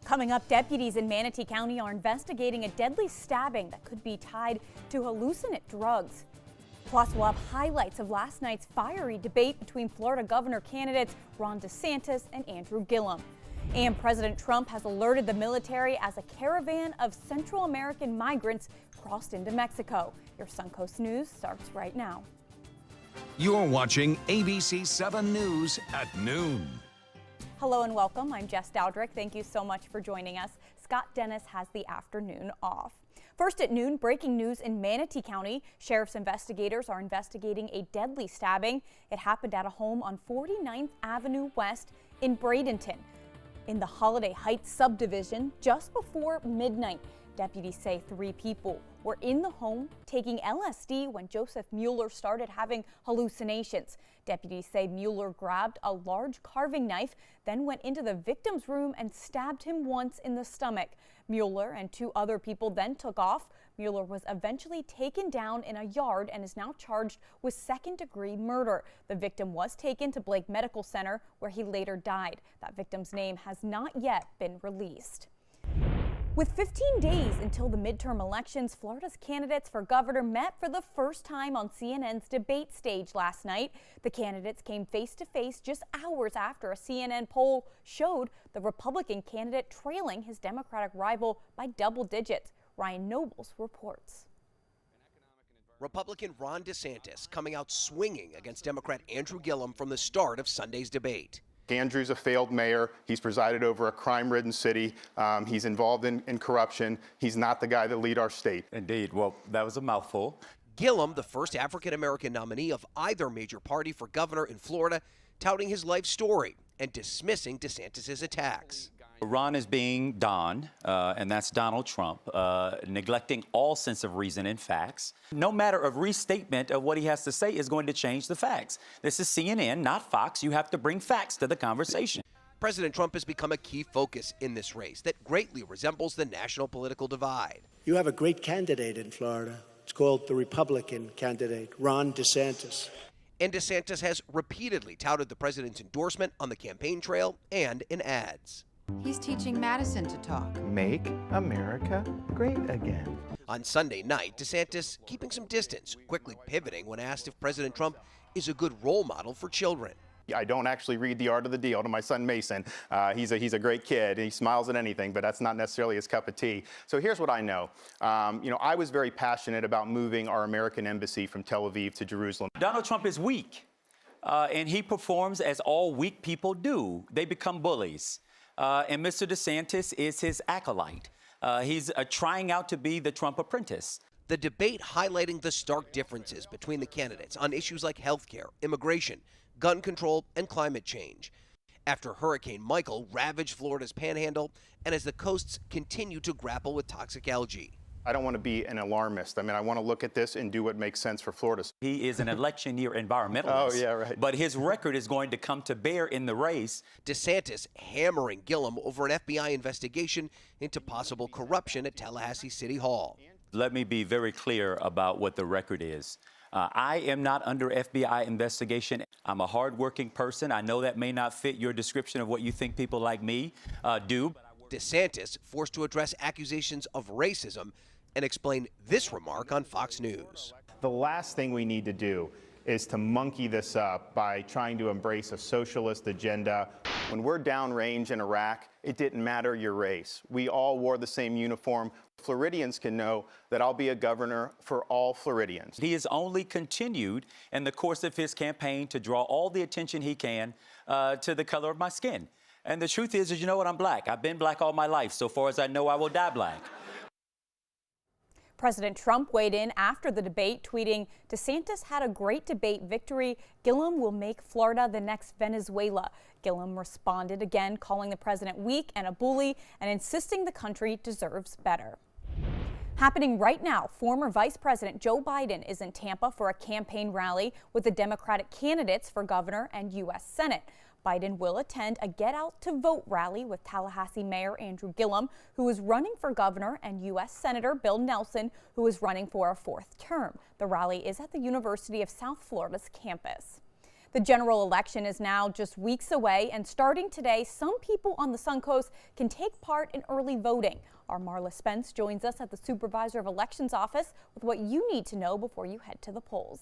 Coming up, deputies in Manatee County are investigating a deadly stabbing that could be tied to hallucinant drugs. Plus, we'll have highlights of last night's fiery debate between Florida governor candidates Ron DeSantis and Andrew Gillum. And President Trump has alerted the military as a caravan of Central American migrants crossed into Mexico. Your Suncoast News starts right now. You're watching ABC 7 News at noon. Hello and welcome. I'm Jess Dowdrick. Thank you so much for joining us. Scott Dennis has the afternoon off. First at noon, breaking news in Manatee County. Sheriff's investigators are investigating a deadly stabbing. It happened at a home on 49th Avenue West in Bradenton, in the Holiday Heights subdivision, just before midnight. Deputies say 3 people were in the home taking LSD when Joseph Mueller started having hallucinations. Deputies say Mueller grabbed a large carving knife, then went into the victim's room and stabbed him once in the stomach. Mueller and 2 other people then took off. Mueller was eventually taken down in a yard and is now charged with second-degree murder. The victim was taken to Blake Medical Center, where he later died. That victim's name has not yet been released. With 15 days until the midterm elections, Florida's candidates for governor met for the first time on CNN's debate stage last night. The candidates came face-to-face just hours after a CNN poll showed the Republican candidate trailing his Democratic rival by double digits. Ryan Nobles reports. Republican Ron DeSantis coming out swinging against Democrat Andrew Gillum from the start of Sunday's debate. Andrew's a failed mayor. He's presided over a crime-ridden city. He's involved in corruption. He's not the guy that lead our state. Indeed. Well, that was a mouthful. Gillum, the first African-American nominee of either major party for governor in Florida, touting his life story and dismissing DeSantis' attacks. Ron is being Don, and that's Donald Trump, neglecting all sense of reason and facts. No matter of restatement of what he has to say is going to change the facts. This is CNN, not Fox. You have to bring facts to the conversation. President Trump has become a key focus in this race that greatly resembles the national political divide. You have a great candidate in Florida. It's called the Republican candidate, Ron DeSantis. And DeSantis has repeatedly touted the president's endorsement on the campaign trail and in ads. He's teaching Madison to talk. Make America great again. On Sunday night, DeSantis keeping some distance, quickly pivoting when asked if President Trump is a good role model for children. I don't actually read The Art of the Deal to my son Mason. He's a great kid. He smiles at anything, but that's not necessarily his cup of tea. So here's what I know. I was very passionate about moving our American embassy from Tel Aviv to Jerusalem. Donald Trump is weak, and he performs as all weak people do. They become bullies. And Mr. DeSantis is his acolyte. He's trying out to be the Trump apprentice. The debate highlighting the stark differences between the candidates on issues like health care, immigration, gun control, and climate change. After Hurricane Michael ravaged Florida's panhandle, and as the coasts continue to grapple with toxic algae. I don't want to be an alarmist. I mean, I want to look at this and do what makes sense for Florida. He is an election year environmentalist. Oh, yeah, right. But his record is going to come to bear in the race. DeSantis hammering Gillum over an FBI investigation into possible corruption at Tallahassee City Hall. Let me be very clear about what the record is. I am not under FBI investigation. I'm a hardworking person. I know that may not fit your description of what you think people like me do. DeSantis forced to address accusations of racism and explain this remark on Fox News. The last thing we need to do is to monkey this up by trying to embrace a socialist agenda. When we're downrange in Iraq, it didn't matter your race. We all wore the same uniform. Floridians can know that I'll be a governor for all Floridians. He has only continued in the course of his campaign to draw all the attention he can to the color of my skin. And the truth is, you know what, I'm black. I've been black all my life. So far as I know, I will die black. President Trump weighed in after the debate, tweeting, "DeSantis had a great debate victory. Gillum will make Florida the next Venezuela." Gillum responded again, calling the president weak and a bully and insisting the country deserves better. Happening right now, former Vice President Joe Biden is in Tampa for a campaign rally with the Democratic candidates for governor and U.S. Senate. Biden will attend a Get Out to Vote rally with Tallahassee Mayor Andrew Gillum, who is running for governor, and U.S. Senator Bill Nelson, who is running for a 4th term. The rally is at the University of South Florida's campus. The general election is now just weeks away, and starting today, some people on the Suncoast can take part in early voting. Our Marla Spence joins us at the Supervisor of Elections office with what you need to know before you head to the polls.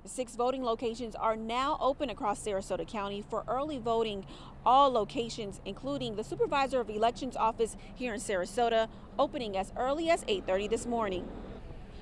6 voting locations are now open across Sarasota County for early voting. All locations, including the Supervisor of Elections office here in Sarasota, opening as early as 8:30 this morning.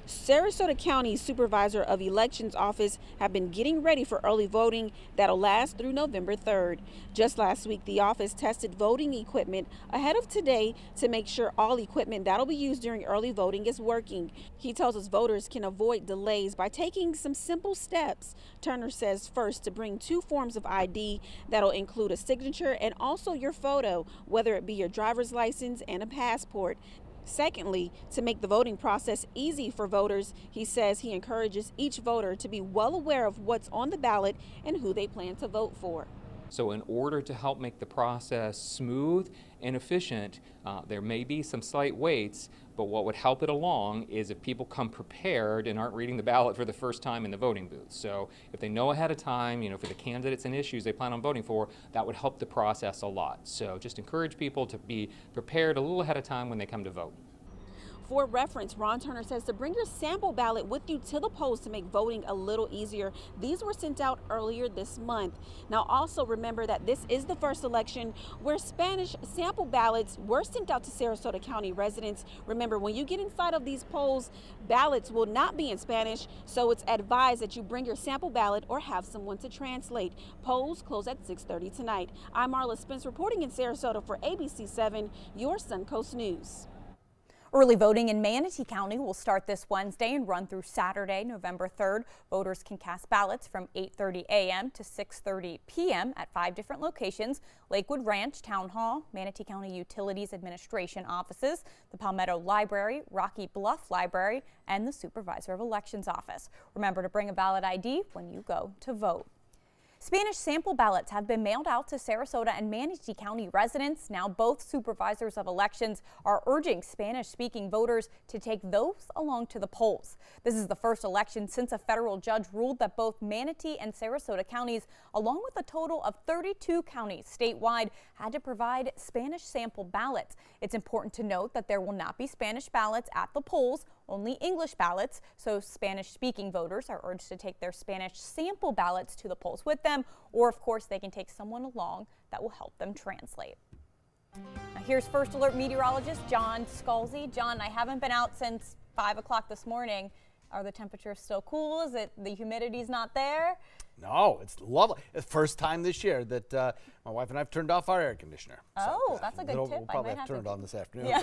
Sarasota County Supervisor of Elections office have been getting ready for early voting that'll last through November 3rd. Just last week, the office tested voting equipment ahead of today to make sure all equipment that'll be used during early voting is working. He tells us voters can avoid delays by taking some simple steps. Turner says first to bring 2 forms of ID that'll include a signature and also your photo, whether it be your driver's license and a passport. Secondly, to make the voting process easy for voters, he says he encourages each voter to be well aware of what's on the ballot and who they plan to vote for. So in order to help make the process smooth and efficient, there may be some slight waits, but what would help it along is if people come prepared and aren't reading the ballot for the first time in the voting booth. So if they know ahead of time, for the candidates and issues they plan on voting for, that would help the process a lot. So just encourage people to be prepared a little ahead of time when they come to vote. For reference, Ron Turner says to bring your sample ballot with you to the polls to make voting a little easier. These were sent out earlier this month. Now also remember that this is the first election where Spanish sample ballots were sent out to Sarasota County residents. Remember, when you get inside of these polls, ballots will not be in Spanish, so it's advised that you bring your sample ballot or have someone to translate. Polls close at 6:30 tonight. I'm Marla Spence reporting in Sarasota for ABC 7, your Suncoast News. Early voting in Manatee County will start this Wednesday and run through Saturday, November 3rd. Voters can cast ballots from 8:30 a.m. to 6:30 p.m. at 5 different locations: Lakewood Ranch Town Hall, Manatee County Utilities Administration offices, the Palmetto Library, Rocky Bluff Library, and the Supervisor of Elections office. Remember to bring a valid ID when you go to vote. Spanish sample ballots have been mailed out to Sarasota and Manatee County residents. Now both supervisors of elections are urging Spanish-speaking voters to take those along to the polls. This is the first election since a federal judge ruled that both Manatee and Sarasota counties, along with a total of 32 counties statewide, had to provide Spanish sample ballots. It's important to note that there will not be Spanish ballots at the polls, only English ballots, so Spanish-speaking voters are urged to take their Spanish sample ballots to the polls with them, or of course they can take someone along that will help them translate. Now here's First Alert meteorologist John Scalzi. John, I haven't been out since 5 o'clock this morning. Are the temperatures still cool? Is it the humidity's not there? No, it's lovely. It's the first time this year that my wife and I have turned off our air conditioner. Oh, that's a good tip. We'll probably have to turn it on this afternoon. Yeah.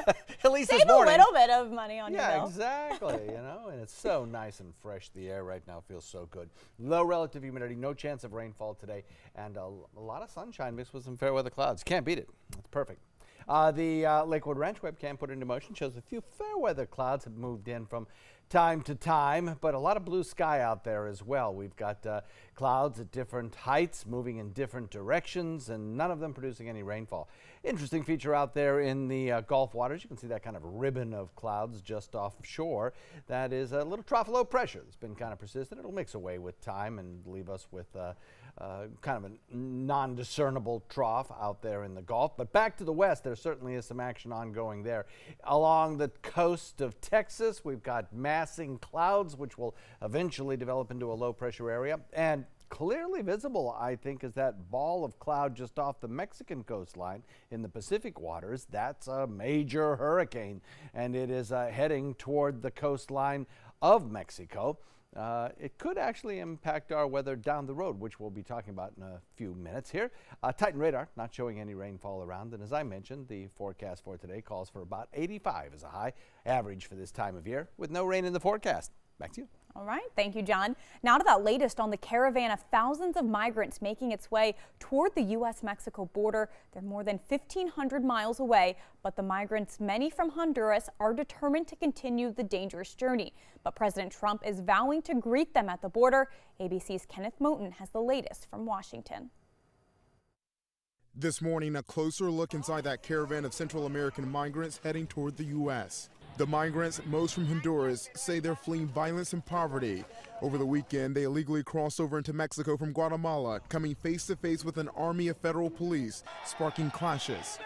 But at least Save this morning. a little bit of money on your bill. Yeah, exactly. And it's so nice and fresh. The air right now feels so good. Low relative humidity, no chance of rainfall today, and a lot of sunshine mixed with some fair weather clouds. Can't beat it. It's perfect. The Lakewood Ranch webcam put into motion shows a few fair weather clouds have moved in from time to time, but a lot of blue sky out there as well. We've got clouds at different heights moving in different directions, and none of them producing any rainfall. Interesting feature out there in the Gulf waters. You can see that kind of ribbon of clouds just offshore. That is a little trough of low pressure that's been kind of persistent. It'll mix away with time and leave us with kind of a non-discernible trough out there in the Gulf. But back to the west, there certainly is some action ongoing there. Along the coast of Texas, we've got massing clouds, which will eventually develop into a low-pressure area. And clearly visible, I think, is that ball of cloud just off the Mexican coastline in the Pacific waters. That's a major hurricane, and it is heading toward the coastline of Mexico. It could actually impact our weather down the road, which we'll be talking about in a few minutes here. Titan radar not showing any rainfall around, and as I mentioned, the forecast for today calls for about 85 as a high average for this time of year, with no rain in the forecast. Back to you. All right. Thank you, John. Now to that latest on the caravan of thousands of migrants making its way toward the U.S.-Mexico border. They're more than 1,500 miles away, but the migrants, many from Honduras, are determined to continue the dangerous journey. But President Trump is vowing to greet them at the border. ABC's Kenneth Moten has the latest from Washington. This morning, a closer look inside that caravan of Central American migrants heading toward the U.S. The migrants, most from Honduras, say they're fleeing violence and poverty. Over the weekend, they illegally crossed over into Mexico from Guatemala, coming face to face with an army of federal police, sparking clashes.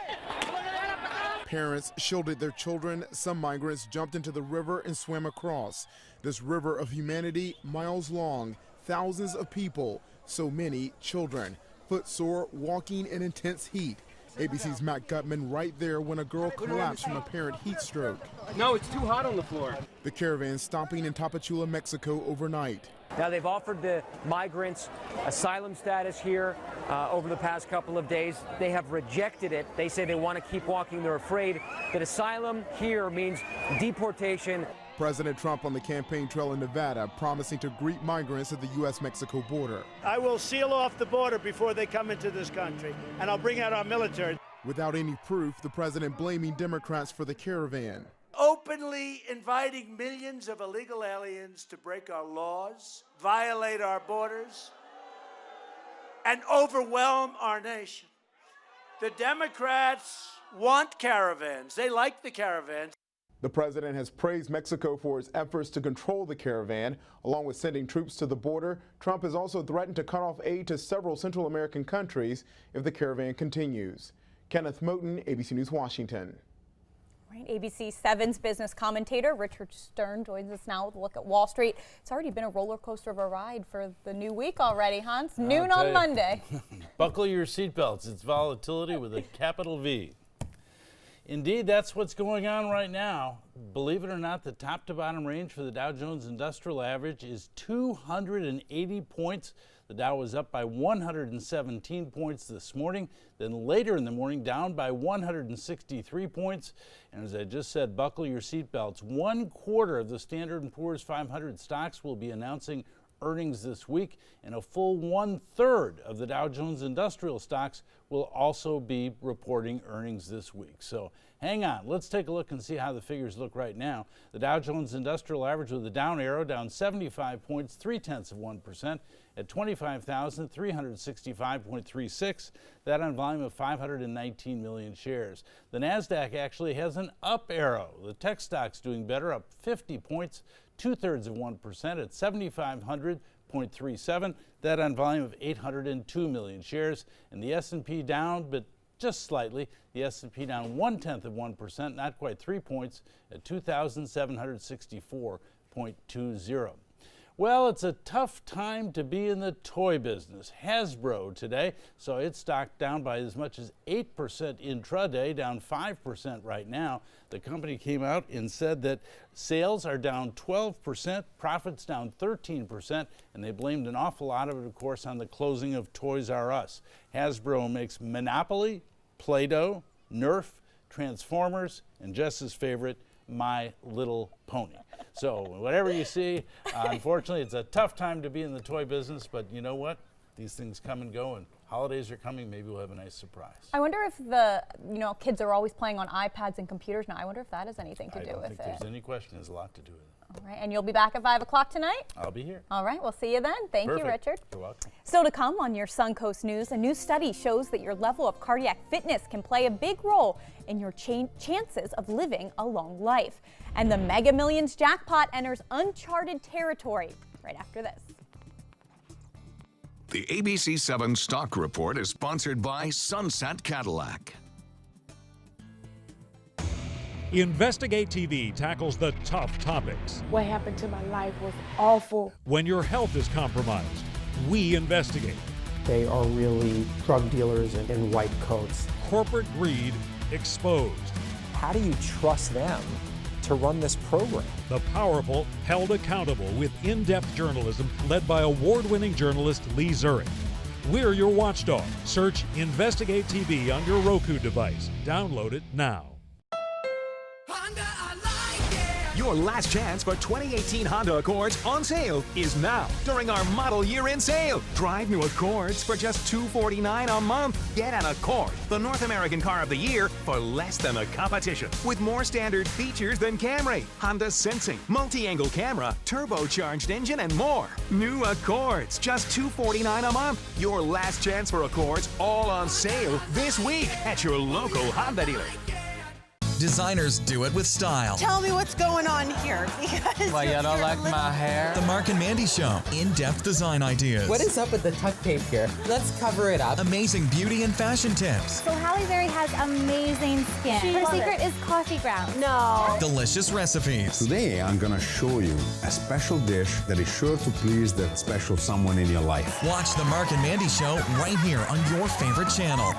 Parents shielded their children. Some migrants jumped into the river and swam across. This river of humanity, miles long, thousands of people, so many children, footsore, walking in intense heat. ABC's Matt Gutman right there when a girl collapsed from apparent heat stroke. No, it's too hot on the floor. The caravan stopping in Tapachula, Mexico overnight. Now, they've offered the migrants asylum status here over the past couple of days. They have rejected it. They say they want to keep walking. They're afraid that asylum here means deportation. President Trump on the campaign trail in Nevada promising to greet migrants at the U.S.-Mexico border. I will seal off the border before they come into this country, and I'll bring out our military. Without any proof, the president blaming Democrats for the caravan. Openly inviting millions of illegal aliens to break our laws, violate our borders, and overwhelm our nation. The Democrats want caravans. They like the caravans. The president has praised Mexico for its efforts to control the caravan. Along with sending troops to the border, Trump has also threatened to cut off aid to several Central American countries if the caravan continues. Kenneth Moten, ABC News, Washington. Right, ABC 7's business commentator Richard Stern joins us now with a look at Wall Street. It's already been a roller coaster of a ride for the new week already, Hans. Noon on Monday. Buckle your seatbelts. It's volatility with a capital V. Indeed, that's what's going on right now. Believe it or not, the top to bottom range for the Dow Jones Industrial Average is 280 points. The Dow was up by 117 points this morning. Then later in the morning, down by 163 points. And as I just said, buckle your seatbelts. 1/4 of the Standard & Poor's 500 stocks will be announcing earnings this week, and a full 1/3 of the Dow Jones Industrial stocks will also be reporting earnings this week. So hang on, let's take a look and see how the figures look right now. The Dow Jones Industrial Average with a down arrow down 75 points, 0.3% at 25,365.36. That on volume of 519 million shares. The NASDAQ actually has an up arrow. The tech stocks doing better, up 50 points, 0.2% at 7,500.37. That on volume of 802 million shares. And the S&P down, but just slightly. The S&P down 0.1%, not quite 3 points, at 2,764.20. Well, it's a tough time to be in the toy business. Hasbro today saw its stock down by as much as 8% intraday, down 5% right now. The company came out and said that sales are down 12%, profits down 13%, and they blamed an awful lot of it, of course, on the closing of Toys R Us. Hasbro makes Monopoly, Play-Doh, Nerf, Transformers, and Jess's favorite, My Little Pony. So whatever you see, unfortunately, it's a tough time to be in the toy business, but you know what? These things come and go, and holidays are coming. Maybe we'll have a nice surprise. I wonder if the kids are always playing on iPads and computers now. I wonder if that has anything to do with it. I don't think there's any question. There's a lot to do with it. All right, and you'll be back at 5 o'clock tonight? I'll be here. All right, we'll see you then. Thank you, Richard. You're welcome. Still to come on your Suncoast News, a new study shows that your level of cardiac fitness can play a big role in your chances of living a long life. And the Mega Millions jackpot enters uncharted territory right after this. The ABC 7 Stock Report is sponsored by Sunset Cadillac. Investigate TV tackles the tough topics. What happened to my life was awful. When your health is compromised, we investigate. They are really drug dealers in white coats. Corporate greed exposed. How do you trust them to run this program? The powerful held accountable with in-depth journalism led by award-winning journalist Lee Zurich. We're your watchdog. Search Investigate TV on your Roku device. Download it now. Your last chance for 2018 Honda Accords on sale is now during our model year-end sale. Drive new Accords for just $249 a month. Get an Accord, the North American car of the year, for less than the competition. With more standard features than Camry, Honda Sensing, multi-angle camera, turbocharged engine, and more. New Accords, just $249 a month. Your last chance for Accords, all on sale this week at your local Honda dealer. Designers do it with style. Tell me what's going on here, because Why, you don't like my hair? The Mark and Mandy Show. In-depth design ideas. What is up with the tuck tape here? Let's cover it up. Amazing beauty and fashion tips. So Halle Berry has amazing skin. Her secret is coffee grounds. No. Delicious recipes. Today, I'm gonna show you a special dish that is sure to please that special someone in your life. Watch The Mark and Mandy Show right here on your favorite channel.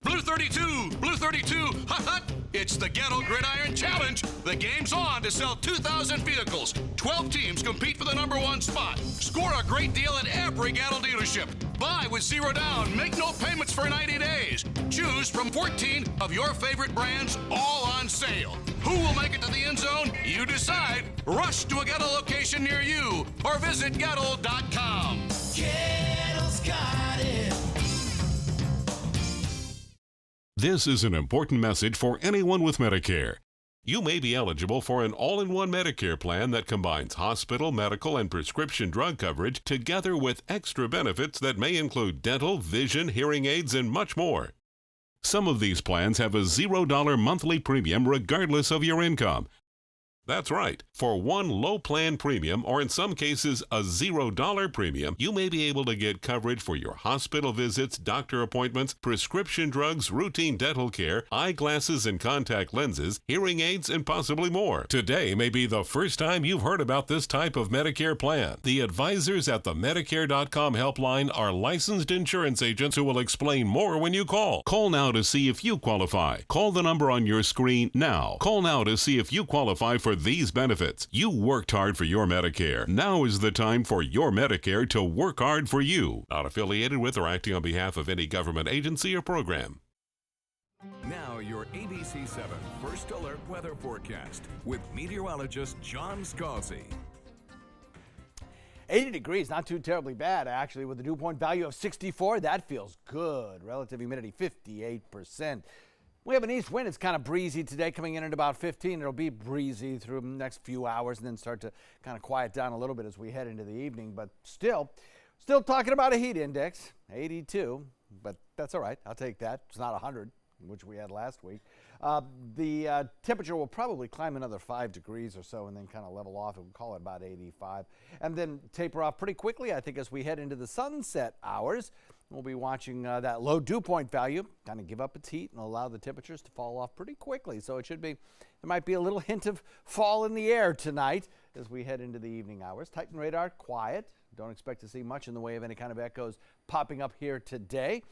Blue 32, Blue 32, hot, hot. It's the Gatto Gridiron Challenge. The game's on to sell 2,000 vehicles. 12 teams compete for the #1 spot. Score a great deal at every Gatto dealership. Buy with 0 down. Make no payments for 90 days. Choose from 14 of your favorite brands, all on sale. Who will make it to the end zone? You decide. Rush to a Gatto location near you or visit Gatto.com. Gatto's got it. This is an important message for anyone with Medicare. You may be eligible for an all-in-one Medicare plan that combines hospital, medical, and prescription drug coverage together with extra benefits that may include dental, vision, hearing aids, and much more. Some of these plans have a $0 monthly premium regardless of your income. That's right. For one low plan premium, or in some cases a $0 premium, you may be able to get coverage for your hospital visits, doctor appointments, prescription drugs, routine dental care, eyeglasses and contact lenses, hearing aids, and possibly more. Today may be the first time you've heard about this type of Medicare plan. The advisors at the Medicare.com helpline are licensed insurance agents who will explain more when you call. Call now to see if you qualify. Call the number on your screen now. Call now to see if you qualify for these benefits. You worked hard for your Medicare. Now is the time for your Medicare to work hard for you. Not affiliated with or acting on behalf of any government agency or program. Now your ABC 7 First Alert Weather Forecast with meteorologist John Scalzi. 80 degrees, not too terribly bad, actually, with a dew point value of 64. That feels good. Relative humidity, 58%. We have an east wind. It's kind of breezy today, coming in at about 15. It'll be breezy through the next few hours and then start to kind of quiet down a little bit as we head into the evening. But still talking about a heat index, 82. But that's all right. I'll take that. It's not 100, which we had last week. The temperature will probably climb another 5 degrees or so and then kind of level off. We'll call it about 85. And then taper off pretty quickly, I think, as we head into the sunset hours. We'll be watching that low dew point value kind of give up its heat and allow the temperatures to fall off pretty quickly. So it should be, there might be a little hint of fall in the air tonight as we head into the evening hours. Titan radar, quiet. Don't expect to see much in the way of any kind of echoes popping up here today.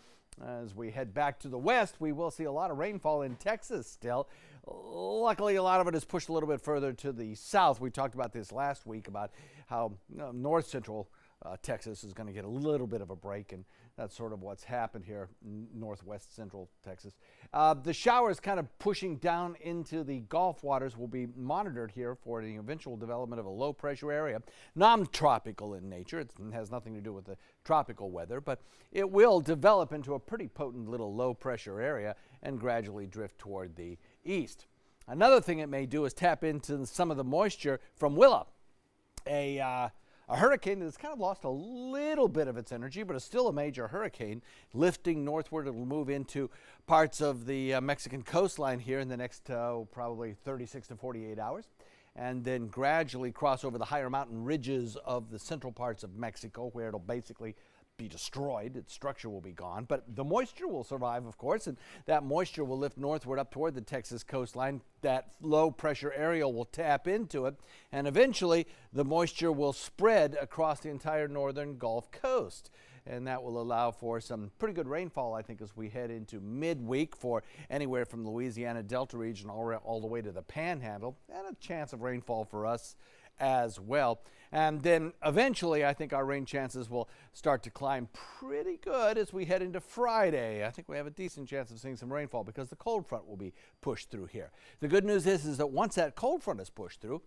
As we head back to the west, we will see a lot of rainfall in Texas still. Luckily, a lot of it is pushed a little bit further to the south. We talked about this last week about how north central Texas is going to get a little bit of a break, and that's sort of what's happened here in northwest central Texas. The showers kind of pushing down into the Gulf waters will be monitored here for the eventual development of a low pressure area. Non-tropical in nature. It has nothing to do with the tropical weather, but it will develop into a pretty potent little low pressure area and gradually drift toward the east. Another thing it may do is tap into some of the moisture from Willa, a hurricane that's kind of lost a little bit of its energy, but is still a major hurricane. Lifting northward, it'll move into parts of the Mexican coastline here in the next probably 36 to 48 hours, and then gradually cross over the higher mountain ridges of the central parts of Mexico, where it'll basically be destroyed. Its structure will be gone, but the moisture will survive, of course, and that moisture will lift northward up toward the Texas coastline. That low pressure area will tap into it, and eventually the moisture will spread across the entire northern Gulf Coast, and that will allow for some pretty good rainfall, I think, as we head into midweek for anywhere from the Louisiana Delta region all the way to the Panhandle, and a chance of rainfall for us as well. And then eventually, I think our rain chances will start to climb pretty good as we head into Friday. I think we have a decent chance of seeing some rainfall because the cold front will be pushed through here. The good news is that once that cold front is pushed through,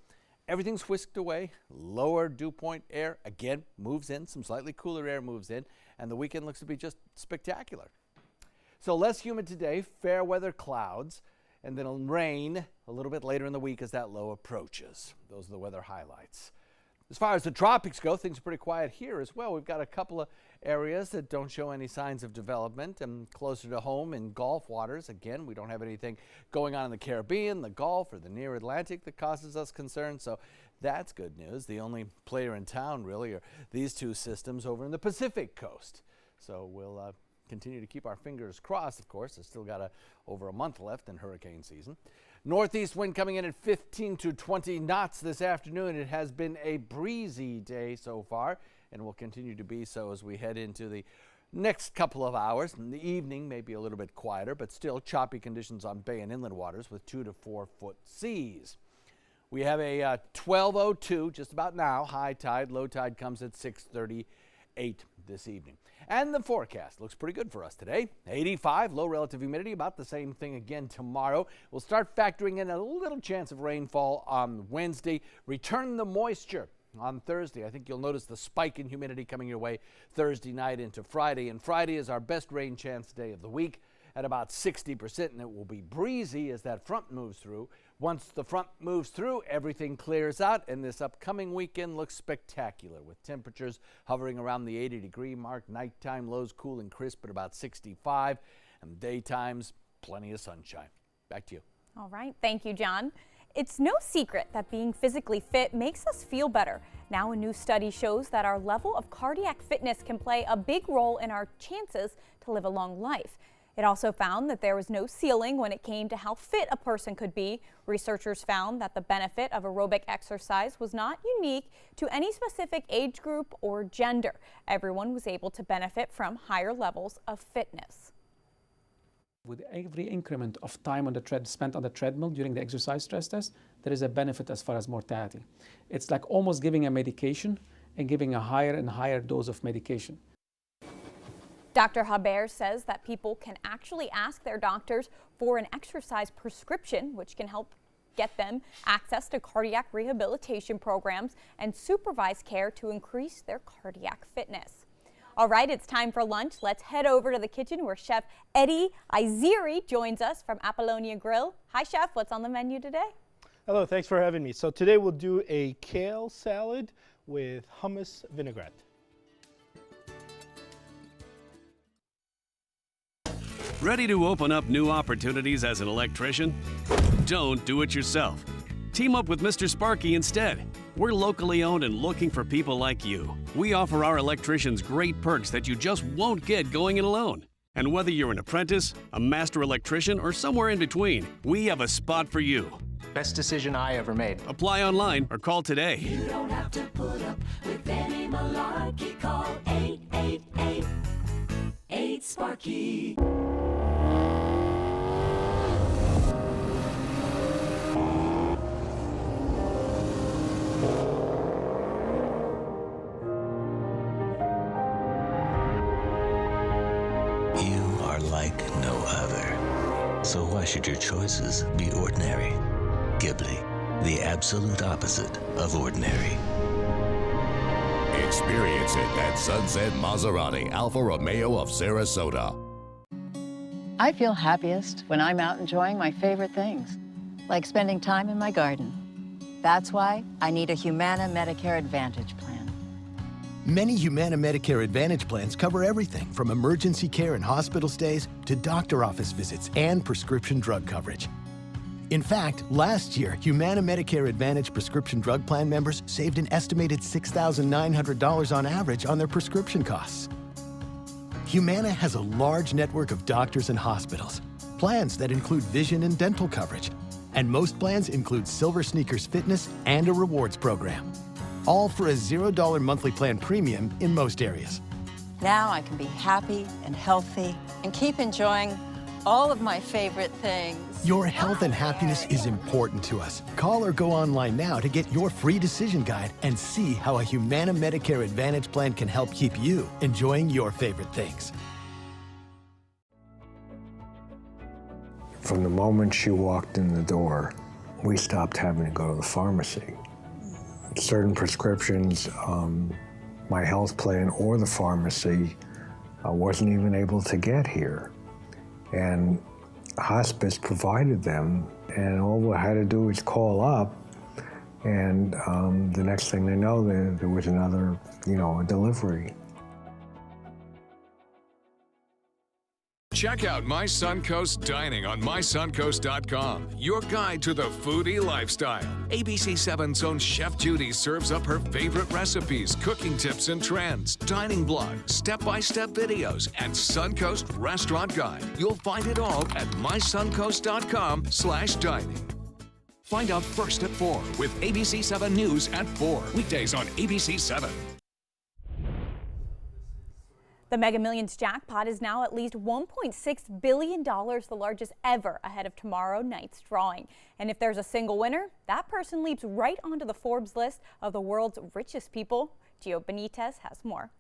everything's whisked away. Lower dew point air again moves in, some slightly cooler air moves in, and the weekend looks to be just spectacular. So less humid today, fair weather clouds, and then rain a little bit later in the week as that low approaches. Those are the weather highlights. As far as the tropics go, things are pretty quiet here as well. We've got a couple of areas that don't show any signs of development, and closer to home in Gulf waters. Again, we don't have anything going on in the Caribbean, the Gulf, or the near Atlantic that causes us concern, so that's good news. The only player in town really are these two systems over in the Pacific coast. So we'll continue to keep our fingers crossed, of course. There's still got over a month left in hurricane season. Northeast wind coming in at 15 to 20 knots this afternoon. It has been a breezy day so far, and will continue to be so as we head into the next couple of hours. In the evening, maybe a little bit quieter, but still choppy conditions on bay and inland waters with 2 to 4 foot seas. We have a 12:02 just about now. High tide, low tide comes at 6:38 this evening. And the forecast looks pretty good for us today. 85, low relative humidity, about the same thing again tomorrow. We'll start factoring in a little chance of rainfall on Wednesday. Return the moisture on Thursday. I think you'll notice the spike in humidity coming your way Thursday night into Friday. And Friday is our best rain chance day of the week at about 60%, and it will be breezy as that front moves through. Once the front moves through, everything clears out, and this upcoming weekend looks spectacular with temperatures hovering around the 80-degree mark. Nighttime lows cool and crisp at about 65, and daytimes plenty of sunshine. Back to you. All right. Thank you, John. It's no secret that being physically fit makes us feel better. Now a new study shows that our level of cardiac fitness can play a big role in our chances to live a long life. It also found that there was no ceiling when it came to how fit a person could be. Researchers found that the benefit of aerobic exercise was not unique to any specific age group or gender. Everyone was able to benefit from higher levels of fitness. With every increment of time on the spent on the treadmill during the exercise stress test, there is a benefit as far as mortality. It's like almost giving a medication and giving a higher and higher dose of medication. Dr. Haber says that people can actually ask their doctors for an exercise prescription, which can help get them access to cardiac rehabilitation programs and supervised care to increase their cardiac fitness. All right, it's time for lunch. Let's head over to the kitchen where Chef Eddie Iziri joins us from Apollonia Grill. Hi, Chef. What's on the menu today? Hello, thanks for having me. So today we'll do a kale salad with hummus vinaigrette. Ready to open up new opportunities as an electrician? Don't do it yourself. Team up with Mr. Sparky instead. We're locally owned and looking for people like you. We offer our electricians great perks that you just won't get going it alone. And whether you're an apprentice, a master electrician, or somewhere in between, we have a spot for you. Best decision I ever made. Apply online or call today. You don't have to put up with any malarkey. Call 888-8-SPARKY. Like no other. So why should your choices be ordinary? Ghibli, the absolute opposite of ordinary. Experience it at Sunset Maserati Alfa Romeo of Sarasota. I feel happiest when I'm out enjoying my favorite things, like spending time in my garden. That's why I need a Humana Medicare Advantage plan. Many Humana Medicare Advantage plans cover everything from emergency care and hospital stays to doctor office visits and prescription drug coverage. In fact, last year, Humana Medicare Advantage prescription drug plan members saved an estimated $6,900 on average on their prescription costs. Humana has a large network of doctors and hospitals, plans that include vision and dental coverage, and most plans include Silver Sneakers Fitness and a rewards program. All for a $0 monthly plan premium in most areas. Now I can be happy and healthy and keep enjoying all of my favorite things. Your health and happiness is important to us. Call or go online now to get your free decision guide and see how a Humana Medicare Advantage plan can help keep you enjoying your favorite things. From the moment she walked in the door, we stopped having to go to the pharmacy. Certain prescriptions, my health plan or the pharmacy wasn't even able to get here. And hospice provided them, and all we had to do was call up And the next thing they know, there was another, a delivery. Check out My Suncoast Dining on mysuncoast.com, your guide to the foodie lifestyle. ABC7's own Chef Judy serves up her favorite recipes, cooking tips and trends, dining blogs, step-by-step videos, and Suncoast Restaurant Guide. You'll find it all at mysuncoast.com/dining. Find out first at 4 with ABC7 News at 4, weekdays on ABC7. The Mega Millions jackpot is now at least $1.6 billion, the largest ever, ahead of tomorrow night's drawing. And if there's a single winner, that person leaps right onto the Forbes list of the world's richest people. Gio Benitez has more.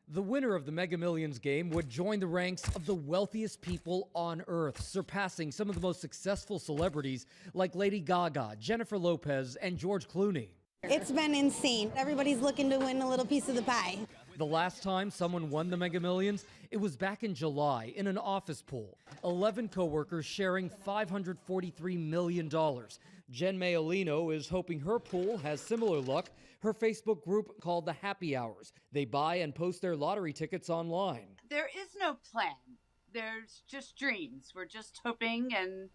The winner of the Mega Millions game would join the ranks of the wealthiest people on Earth, surpassing some of the most successful celebrities like Lady Gaga, Jennifer Lopez, and George Clooney. It's been insane. Everybody's looking to win a little piece of the pie. The last time someone won the Mega Millions, it was back in July in an office pool. 11 coworkers sharing $543 million. Jen Mayolino is hoping her pool has similar luck. Her Facebook group called the Happy Hours. They buy and post their lottery tickets online. There is no plan. There's just dreams. We're just hoping, and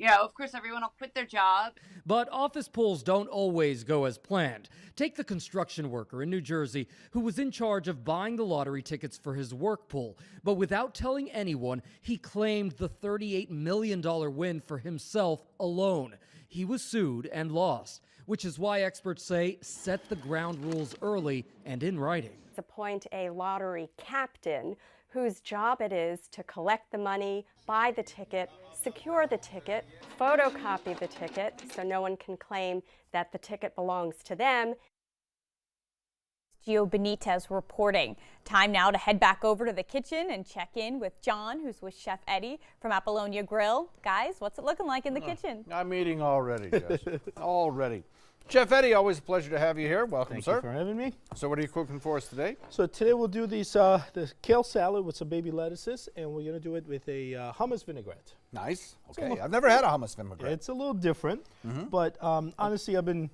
of course everyone will quit their job. But office pools don't always go as planned. Take the construction worker in New Jersey who was in charge of buying the lottery tickets for his work pool. But without telling anyone, he claimed the $38 million win for himself alone. He was sued and lost, which is why experts say set the ground rules early and in writing. Appoint a lottery captain whose job it is to collect the money, buy the ticket, secure the ticket, photocopy the ticket so no one can claim that the ticket belongs to them. Gio Benitez reporting. Time now to head back over to the kitchen and check in with John, who's with Chef Eddie from Apollonia Grill. Guys, what's it looking like in the kitchen? I'm eating already, Jess. Already. Chef Eddie, always a pleasure to have you here. Welcome, Thank sir. you for having me. So what are you cooking for us today? So today we'll do these the kale salad with some baby lettuces, and we're going to do it with a hummus vinaigrette. Nice. Okay. I've never had a hummus vinaigrette. It's a little different, but honestly, I've been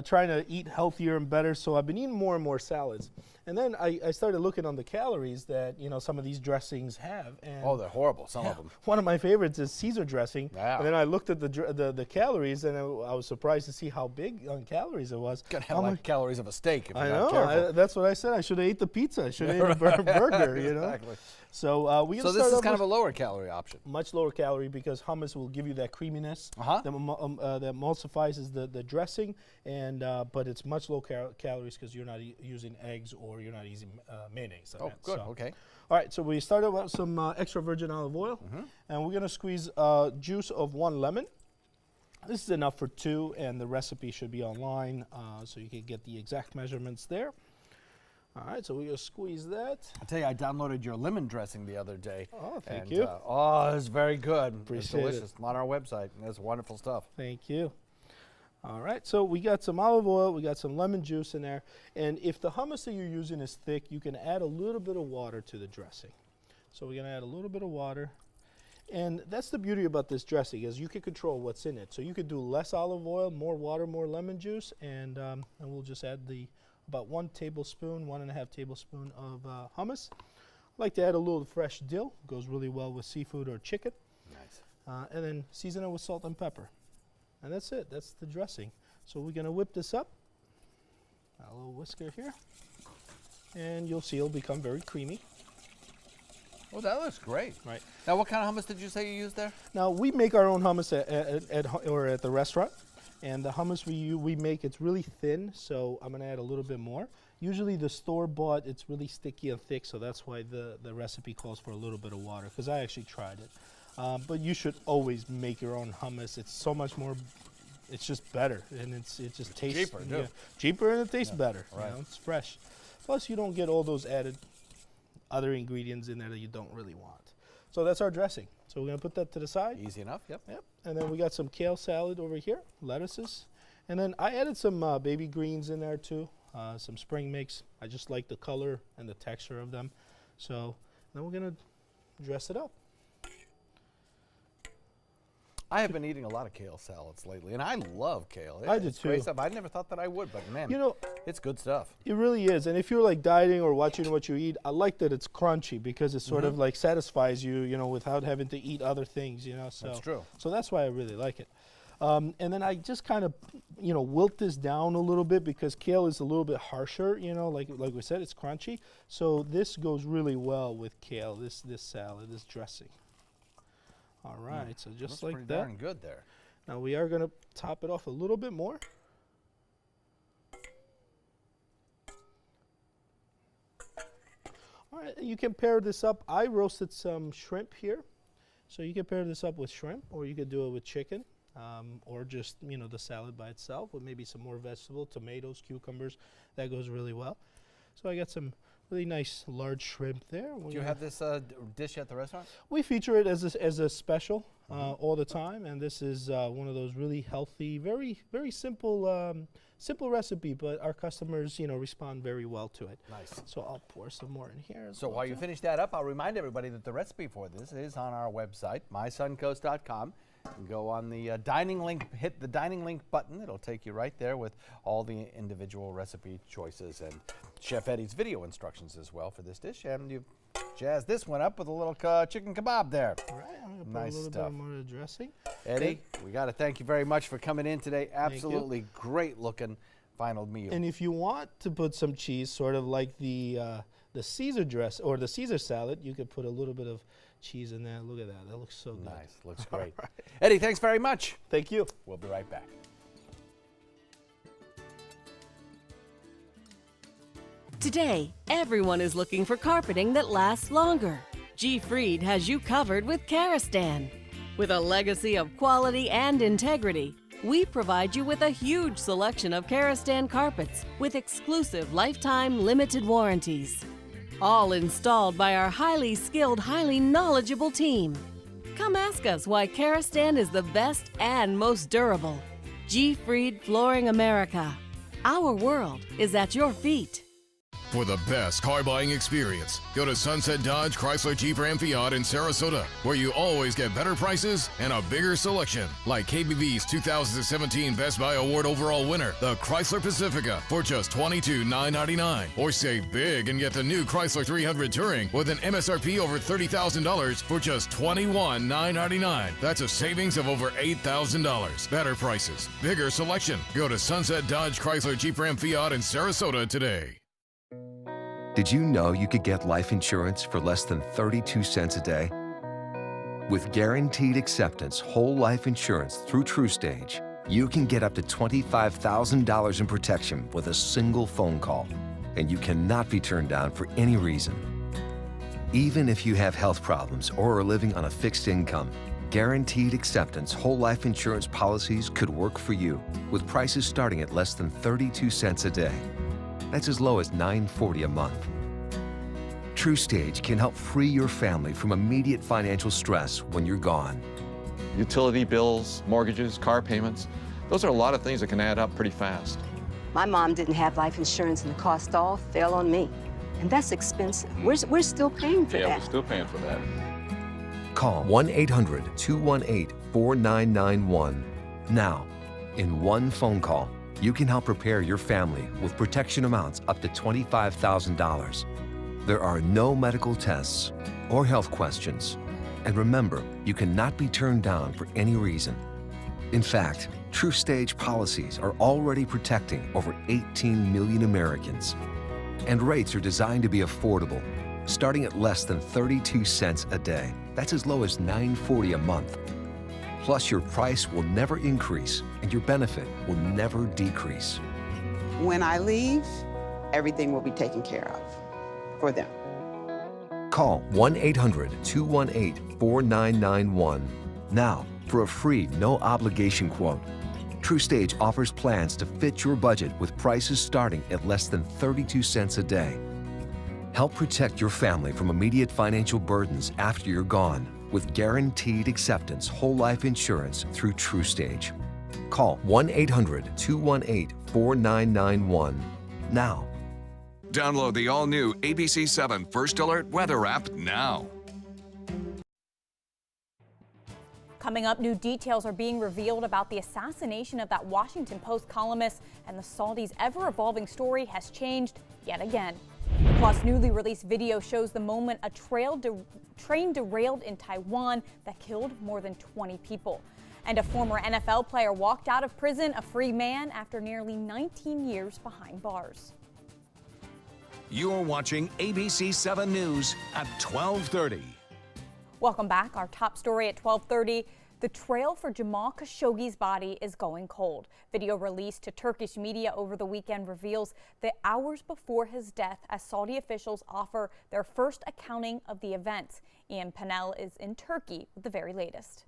trying to eat healthier and better, so I've been eating more and more salads. And then I started looking on the calories that some of these dressings have. And oh, they're horrible, some of them. One of my favorites is Caesar dressing. Yeah. And then I looked at the calories, and I was surprised to see how big on calories it was. Got to have like calories of a steak if you're I not know. careful. That's what I said. I should have ate the pizza. I should have ate a burger, Exactly. So So this is kind of a lower calorie option. Much lower calorie because hummus will give you that creaminess that emulsifies the dressing, and but it's much low calories because you're not using eggs or you're not using mayonnaise. Oh, good. So. Okay. All right. So we started with some extra virgin olive oil, and we're gonna squeeze juice of 1 lemon. This is enough for 2, and the recipe should be online, so you can get the exact measurements there. All right, so we're going to squeeze that. I'll tell you, I downloaded your lemon dressing the other day. Oh, thank you. It's very good. Appreciate it's delicious. it. On our website. It's wonderful stuff. Thank you. All right, so we got some olive oil, we got some lemon juice in there, and if the hummus that you're using is thick, you can add a little bit of water to the dressing. So we're going to add a little bit of water. And that's the beauty about this dressing is you can control what's in it. So you could do less olive oil, more water, more lemon juice, and we'll just add about 1 tablespoon, 1.5 tablespoon of hummus. I like to add a little fresh dill. Goes really well with seafood or chicken. Nice. And then season it with salt and pepper. And that's it. That's the dressing. So we're going to whip this up. A little whisker here. And you'll see it'll become very creamy. Oh, that looks great. Right. Now, what kind of hummus did you say you used there? Now, we make our own hummus at the restaurant. And the hummus we make, it's really thin, so I'm going to add a little bit more. Usually the store-bought, it's really sticky and thick, so that's why the recipe calls for a little bit of water, because I actually tried it. But you should always make your own hummus. It's so much more, it's just better, and it just tastes cheaper, too. Yeah, cheaper, and it tastes better. Right. It's fresh. Plus, you don't get all those added other ingredients in there that you don't really want. So that's our dressing. So we're going to put that to the side. Easy enough, yep. And then we got some kale salad over here, lettuces. And then I added some baby greens in there too, some spring mix. I just like the color and the texture of them. So then we're going to dress it up. I have been eating a lot of kale salads lately, and I love kale. I do It's great too. stuff. I never thought that I would, but man, You know, it's good stuff. It really is. And if you're like dieting or watching what you eat, I like that it's crunchy because it sort of like satisfies you, you know, without having to eat other things, you know. So That's true. So that's why I really like it. And then I just kind of, you know, wilt this down a little bit because kale is a little bit harsher, you know, like we said, it's crunchy. So this goes really well with kale, this salad, this dressing. All right, so just Looks like pretty that. darn good there. Now we are going to top it off a little bit more. All right, you can pair this up. I roasted some shrimp here. So you can pair this up with shrimp, or you could do it with chicken, or just, you know, the salad by itself with maybe some more vegetable, tomatoes, cucumbers. That goes really well. So I got some really nice large shrimp there. Do you have this dish at the restaurant? We feature it as a special all the time, and this is one of those really healthy, very simple simple recipe, but our customers, you know, respond very well to it. Nice. So I'll pour some more in here. So while you finish that up, I'll remind everybody that the recipe for this is on our website, mysuncoast.com. You go on the dining link, hit the dining link button. It'll take you right there with all the individual recipe choices and Chef Eddie's video instructions as well for this dish. And you've jazzed this one up with a little chicken kebab there. All right, I'm going to put Nice a little stuff. bit more of the dressing. Eddie, we got to thank you very much for coming in today. Absolutely great looking final meal. And if you want to put some cheese, sort of like the Caesar dress or the Caesar salad, you could put a little bit of cheese in there. Look at that. That looks so good. Nice. Looks great. Eddie, thanks very much. Thank you. We'll be right back. Today, everyone is looking for carpeting that lasts longer. G. Fried has you covered with Karastan. With a legacy of quality and integrity, we provide you with a huge selection of Karastan carpets with exclusive lifetime limited warranties. All installed by our highly skilled, highly knowledgeable team. Come ask us why Karastan is the best and most durable. G. Fried Flooring America. Our world is at your feet. For the best car buying experience, go to Sunset Dodge Chrysler Jeep Ram Fiat in Sarasota, where you always get better prices and a bigger selection, like KBB's 2017 Best Buy Award overall winner, the Chrysler Pacifica, for just $22,999. Or save big and get the new Chrysler 300 Touring with an MSRP over $30,000 for just $21,999. That's a savings of over $8,000. Better prices, bigger selection. Go to Sunset Dodge Chrysler Jeep Ram Fiat in Sarasota today. Did you know you could get life insurance for less than 32 cents a day? With Guaranteed Acceptance whole life insurance through TrueStage, you can get up to $25,000 in protection with a single phone call, and you cannot be turned down for any reason. Even if you have health problems or are living on a fixed income, Guaranteed Acceptance whole life insurance policies could work for you, with prices starting at less than 32 cents a day. That's as low as $9.40 a month. TrueStage can help free your family from immediate financial stress when you're gone. Utility bills, mortgages, car payments, those are a lot of things that can add up pretty fast. My mom didn't have life insurance and the cost all fell on me. And that's expensive. We're still paying for that. Yeah, we're still paying for that. Call 1-800-218-4991 now. In one phone call, you can help prepare your family with protection amounts up to $25,000. There are no medical tests or health questions. And remember, you cannot be turned down for any reason. In fact, TrueStage policies are already protecting over 18 million Americans. And rates are designed to be affordable, starting at less than 32 cents a day. That's as low as $9.40 a month. Plus, your price will never increase and your benefit will never decrease. When I leave, everything will be taken care of for them. Call 1-800-218-4991 now for a free, no-obligation quote. TrueStage offers plans to fit your budget with prices starting at less than 32 cents a day. Help protect your family from immediate financial burdens after you're gone with Guaranteed Acceptance whole life insurance through TrueStage. Call 1-800-218-4991 now. Download the all-new ABC7 First Alert Weather app now. Coming up, new details are being revealed about the assassination of that Washington Post columnist, and the Saudis' ever-evolving story has changed yet again. Plus, newly released video shows the moment a train derailed in Taiwan that killed more than 20 people. And a former NFL player walked out of prison a free man after nearly 19 years behind bars. You're watching ABC 7 News at 12:30. Welcome back. Our top story at 12:30. The trail for Jamal Khashoggi's body is going cold. Video released to Turkish media over the weekend reveals that hours before his death, as Saudi officials offer their first accounting of the events. Ian Pennell is in Turkey with the very latest.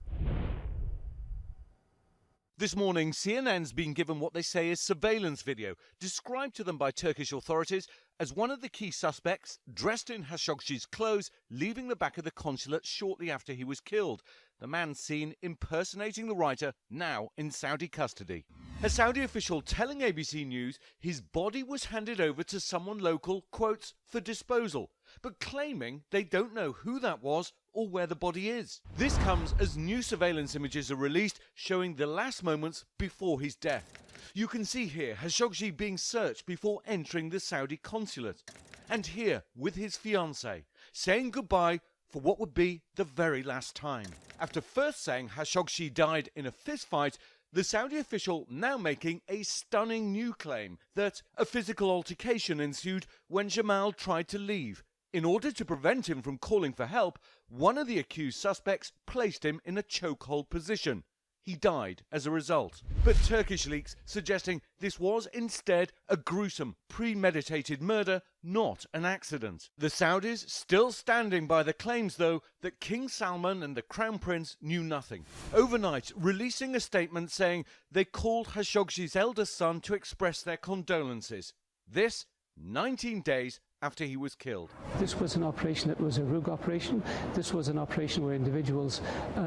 This morning, CNN's been given what they say is surveillance video, described to them by Turkish authorities as one of the key suspects, dressed in Khashoggi's clothes, leaving the back of the consulate shortly after he was killed. The man seen impersonating the writer, now in Saudi custody. A Saudi official telling ABC News his body was handed over to someone local, quotes, for disposal, but claiming they don't know who that was or where the body is. This comes as new surveillance images are released showing the last moments before his death. You can see here Khashoggi being searched before entering the Saudi consulate. And here with his fiancée, saying goodbye for what would be the very last time. After first saying Khashoggi died in a fistfight, the Saudi official now making a stunning new claim that a physical altercation ensued when Jamal tried to leave. In order to prevent him from calling for help, one of the accused suspects placed him in a chokehold position. He died as a result. But Turkish leaks suggesting this was instead a gruesome, premeditated murder, not an accident. The Saudis still standing by the claims, though, that King Salman and the Crown Prince knew nothing. Overnight, releasing a statement saying they called Khashoggi's eldest son to express their condolences. This, 19 days after he was killed. This was an operation that was a rogue operation. This was an operation where individuals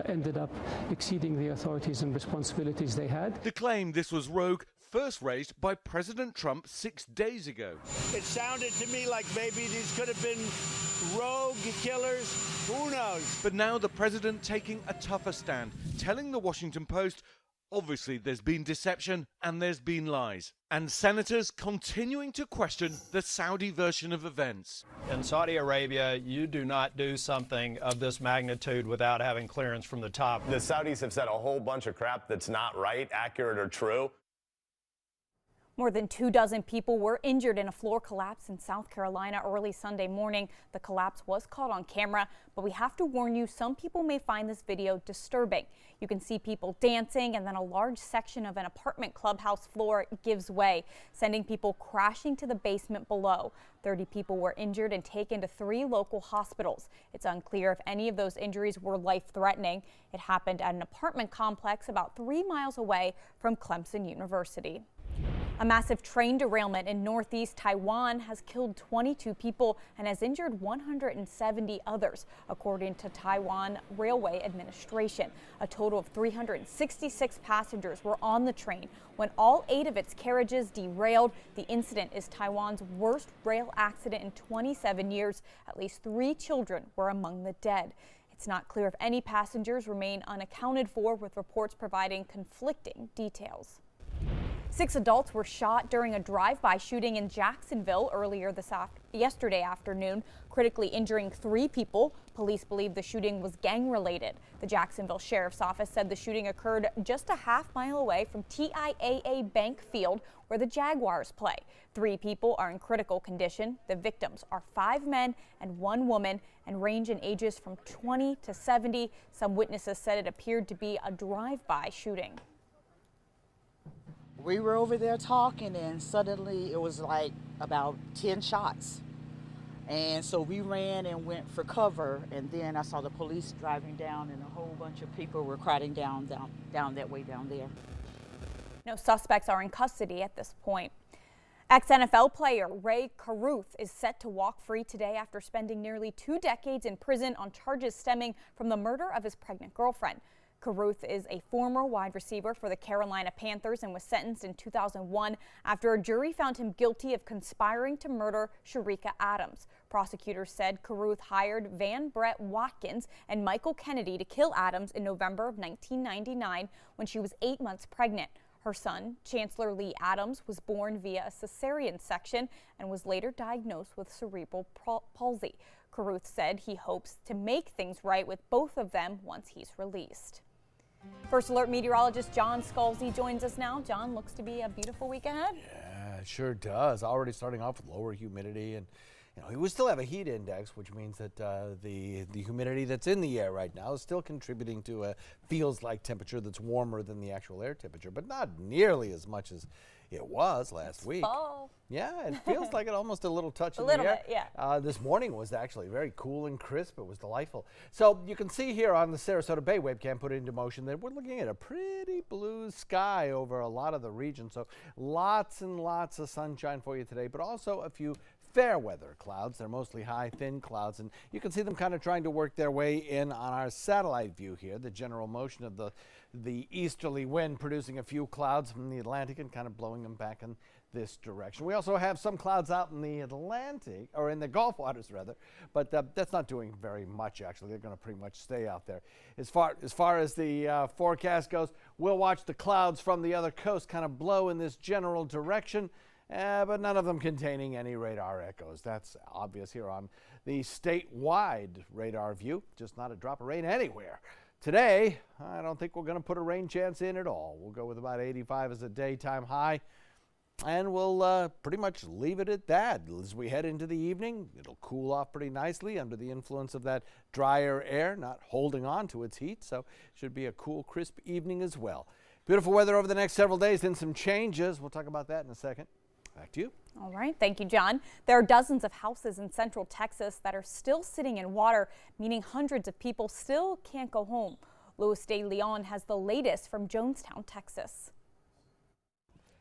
ended up exceeding the authorities and responsibilities they had. The claim this was rogue first raised by President Trump 6 days ago. It sounded to me like maybe these could have been rogue killers. Who knows? But now the president taking a tougher stand, telling the Washington Post, obviously there's been deception and there's been lies. And senators continuing to question the Saudi version of events. In Saudi Arabia, you do not do something of this magnitude without having clearance from the top. The Saudis have said a whole bunch of crap that's not right, accurate, or true. More than 24 people were injured in a floor collapse in South Carolina early Sunday morning. The collapse was caught on camera, but we have to warn you, some people may find this video disturbing. You can see people dancing, and then a large section of an apartment clubhouse floor gives way, sending people crashing to the basement below. 30 people were injured and taken to 3 local hospitals. It's unclear if any of those injuries were life-threatening. It happened at an apartment complex about 3 miles away from Clemson University. A massive train derailment in northeast Taiwan has killed 22 people and has injured 170 others, according to Taiwan Railway Administration. A total of 366 passengers were on the train when all 8 of its carriages derailed. The incident is Taiwan's worst rail accident in 27 years. At least 3 children were among the dead. It's not clear if any passengers remain unaccounted for, with reports providing conflicting details. 6 adults were shot during a drive-by shooting in Jacksonville earlier yesterday afternoon, critically injuring 3 people. Police believe the shooting was gang-related. The Jacksonville Sheriff's Office said the shooting occurred just a half-mile away from TIAA Bank Field, where the Jaguars play. 3 people are in critical condition. The victims are 5 men and 1 woman and range in ages from 20 to 70. Some witnesses said it appeared to be a drive-by shooting. We were over there talking, and suddenly it was like about 10 shots. And so we ran and went for cover, and then I saw the police driving down, and a whole bunch of people were crowding down that way down there. No suspects are in custody at this point. Ex-NFL player Ray Caruth is set to walk free today after spending nearly 2 decades in prison on charges stemming from the murder of his pregnant girlfriend. Carruth is a former wide receiver for the Carolina Panthers and was sentenced in 2001 after a jury found him guilty of conspiring to murder Sherika Adams. Prosecutors said Carruth hired Van Brett Watkins and Michael Kennedy to kill Adams in November of 1999 when she was 8 months pregnant. Her son, Chancellor Lee Adams, was born via a cesarean section and was later diagnosed with cerebral palsy. Carruth said he hopes to make things right with both of them once he's released. First Alert meteorologist John Scalzi joins us now. John, looks to be a beautiful week ahead. Yeah, it sure does. Already starting off with lower humidity, and we still have a heat index, which means that the humidity that's in the air right now is still contributing to a feels like temperature that's warmer than the actual air temperature, but not nearly as much as it was last week. Fall. Yeah, it feels like it almost a little touch A in little the air. bit, yeah. This morning was actually very cool and crisp. It was delightful. So you can see here on the Sarasota Bay webcam put into motion that we're looking at a pretty blue sky over a lot of the region. So lots and lots of sunshine for you today, but also a few fair weather clouds. They're mostly high, thin clouds, and you can see them kind of trying to work their way in on our satellite view here. The general motion of the easterly wind producing a few clouds from the Atlantic and kind of blowing them back in this direction. We also have some clouds out in the Atlantic, or in the Gulf waters rather, but that's not doing very much actually. They're going to pretty much stay out there. As far as the forecast goes, we'll watch the clouds from the other coast kind of blow in this general direction. But none of them containing any radar echoes. That's obvious here on the statewide radar view. Just not a drop of rain anywhere. Today, I don't think we're going to put a rain chance in at all. We'll go with about 85 as a daytime high, and we'll pretty much leave it at that. As we head into the evening, it'll cool off pretty nicely under the influence of that drier air, not holding on to its heat, so should be a cool, crisp evening as well. Beautiful weather over the next several days, then some changes. We'll talk about that in a second. Back to you. All right. Thank you, John. There are dozens of houses in central Texas that are still sitting in water, meaning hundreds of people still can't go home. Luis De Leon has the latest from Jonestown, Texas.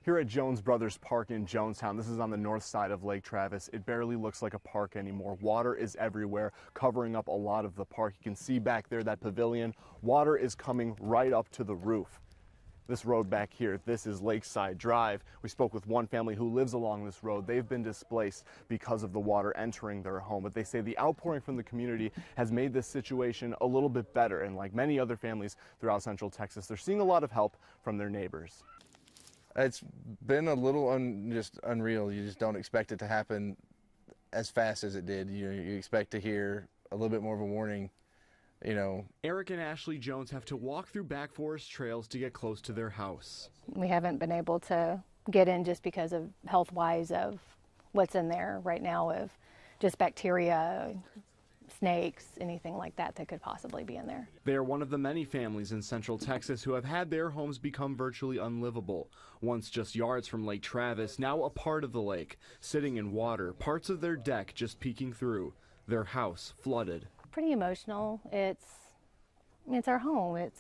Here at Jones Brothers Park in Jonestown, this is on the north side of Lake Travis. It barely looks like a park anymore. Water is everywhere, covering up a lot of the park. You can see back there that pavilion. Water is coming right up to the roof. This road back here, this is Lakeside Drive. We spoke with one family who lives along this road. They've been displaced because of the water entering their home, but they say the outpouring from the community has made this situation a little bit better. And like many other families throughout Central Texas, they're seeing a lot of help from their neighbors. It's been a little just unreal. You just don't expect it to happen as fast as it did. You expect to hear a little bit more of a warning. Eric and Ashley Jones have to walk through back forest trails to get close to their house. We haven't been able to get in just because of health-wise of what's in there right now, of just bacteria, snakes, anything like that that could possibly be in there. They are one of the many families in Central Texas who have had their homes become virtually unlivable. Once just yards from Lake Travis, now a part of the lake, sitting in water, parts of their deck just peeking through, their house flooded. Pretty emotional. It's our home.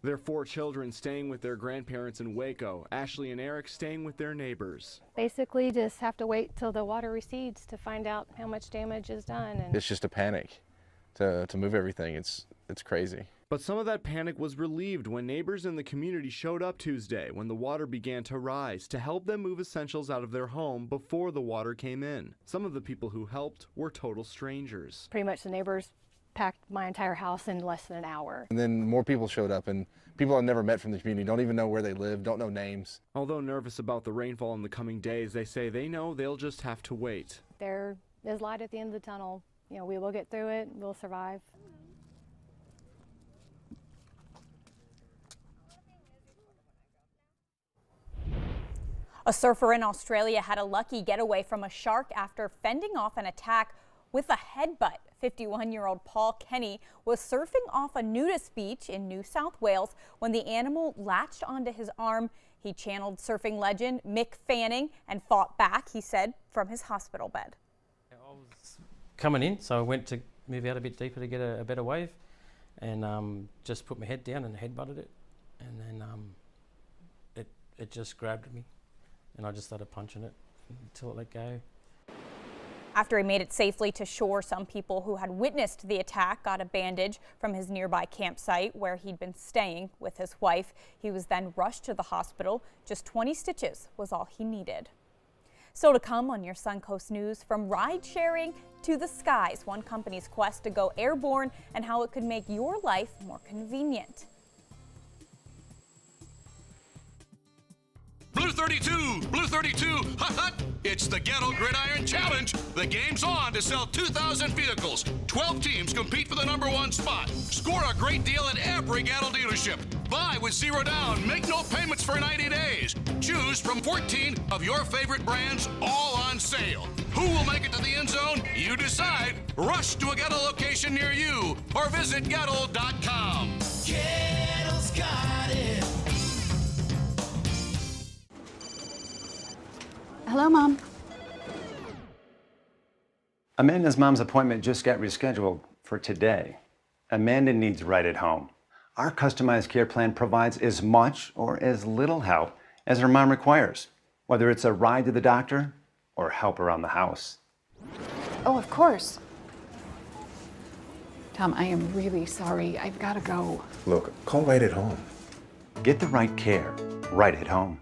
Their 4 children staying with their grandparents in Waco. Ashley and Eric staying with their neighbors. Basically just have to wait till the water recedes to find out how much damage is done. And it's just a panic to move everything. It's crazy. But some of that panic was relieved when neighbors in the community showed up Tuesday when the water began to rise to help them move essentials out of their home before the water came in. Some of the people who helped were total strangers. pretty much the neighbors packed my entire house in less than an hour. And then more people showed up, and people I've never met from the community, don't even know where they live, don't know names. Although nervous about the rainfall in the coming days, they say they know they'll just have to wait. There is light at the end of the tunnel. We will get through it. We'll survive. A surfer in Australia had a lucky getaway from a shark after fending off an attack with a headbutt. 51-year-old Paul Kenny was surfing off a nudist beach in New South Wales when the animal latched onto his arm. He channeled surfing legend Mick Fanning and fought back, he said, from his hospital bed. I was coming in, so I went to move out a bit deeper to get a better wave, and just put my head down and headbutted it, and then it just grabbed me. And I just started punching it until it let go. After he made it safely to shore, some people who had witnessed the attack got a bandage from his nearby campsite where he'd been staying with his wife. He was then rushed to the hospital. Just 20 stitches was all he needed. So to come on your Suncoast News, from ride sharing to the skies, one company's quest to go airborne and how it could make your life more convenient. Blue 32, Blue 32, hut hut. It's the Gettle Gridiron Challenge. The game's on to sell 2,000 vehicles. 12 teams compete for the #1 spot. Score a great deal at every Gettle dealership. Buy with 0 down. Make no payments for 90 days. Choose from 14 of your favorite brands, all on sale. Who will make it to the end zone? You decide. Rush to a Gettle location near you or visit Gettle.com. Gettle's got it. Hello, Mom. Amanda's mom's appointment just got rescheduled for today. Amanda needs Right at Home. Our customized care plan provides as much or as little help as her mom requires, whether it's a ride to the doctor or help around the house. Oh, of course. Tom, I am really sorry. I've got to go. Look, call Right at Home. Get the right care right at home.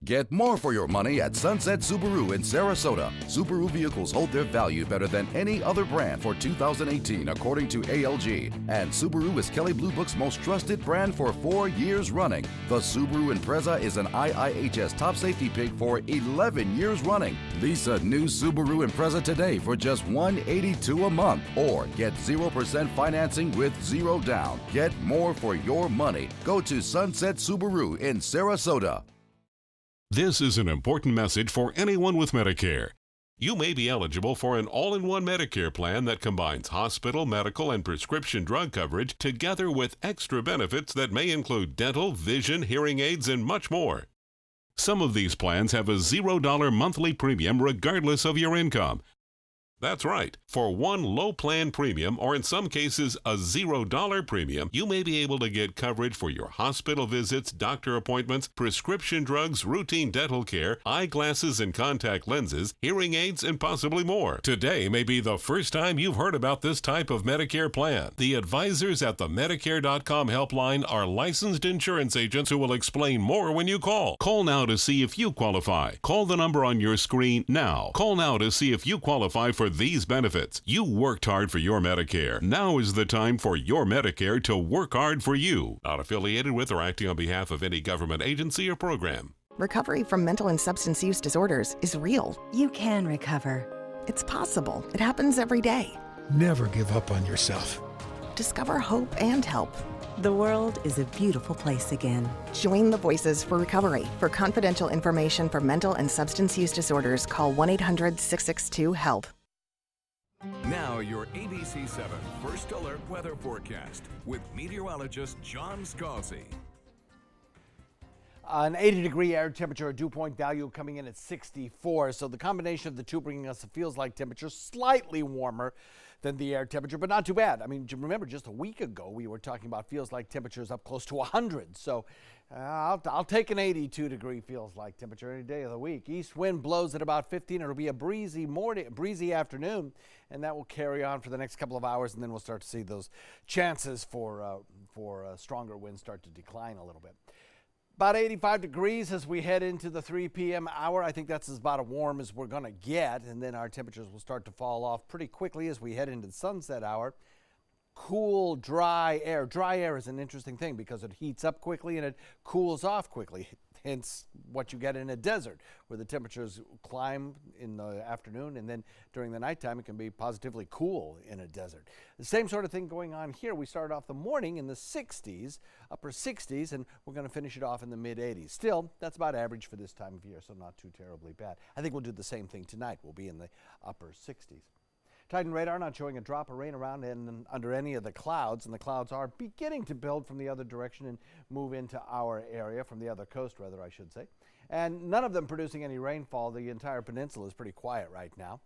Get more for your money at Sunset Subaru in Sarasota. Subaru vehicles hold their value better than any other brand for 2018, according to ALG. And Subaru is Kelley Blue Book's most trusted brand for 4 years running. The Subaru Impreza is an IIHS top safety pick for 11 years running. Lease a new Subaru Impreza today for just $182 a month, or get 0% financing with 0 down. Get more for your money. Go to Sunset Subaru in Sarasota. This is an important message for anyone with Medicare. You may be eligible for an all-in-one Medicare plan that combines hospital, medical, and prescription drug coverage together with extra benefits that may include dental, vision, hearing aids, and much more. Some of these plans have a $0 monthly premium regardless of your income. That's right. For one low plan premium, or in some cases a $0 premium, you may be able to get coverage for your hospital visits, doctor appointments, prescription drugs, routine dental care, eyeglasses and contact lenses, hearing aids, and possibly more. Today may be the first time you've heard about this type of Medicare plan. The advisors at the Medicare.com helpline are licensed insurance agents who will explain more when you call. Call now to see if you qualify. Call the number on your screen now. Call now to see if you qualify for these benefits. You worked hard for your Medicare. Now is the time for your Medicare to work hard for you. Not affiliated with or acting on behalf of any government agency or program. Recovery from mental and substance use disorders is real. You can recover. It's possible. It happens every day. Never give up on yourself. Discover hope and help. The world is a beautiful place again. Join the Voices for Recovery. For confidential information for mental and substance use disorders, call 1-800-662-HELP. Now your ABC 7 First Alert weather forecast with meteorologist John Scalzi. An 80-degree air temperature, a dew point value coming in at 64. So the combination of the two bringing us a feels-like temperature, slightly warmer than the air temperature, but not too bad. I mean, remember just a week ago we were talking about feels-like temperatures up close to 100. So I'll take an 82-degree feels-like temperature any day of the week. East wind blows at about 15. It'll be a breezy afternoon, and that will carry on for the next couple of hours, and then we'll start to see those chances for stronger winds start to decline a little bit. About 85 degrees as we head into the 3 p.m. hour. I think that's about as warm as we're going to get, and then our temperatures will start to fall off pretty quickly as we head into the sunset hour. Cool, dry air. Dry air is an interesting thing because it heats up quickly and it cools off quickly, hence what you get in a desert where the temperatures climb in the afternoon, and then during the nighttime it can be positively cool in a desert. The same sort of thing going on here. We started off the morning in the 60s, upper 60s, and we're going to finish it off in the mid-80s. Still, that's about average for this time of year, so not too terribly bad. I think we'll do the same thing tonight. We'll be in the upper 60s. Titan radar not showing a drop of rain around and under any of the clouds, and the clouds are beginning to build from the other direction and move into our area, from the other coast rather, I should say. And none of them producing any rainfall. The entire peninsula is pretty quiet right now.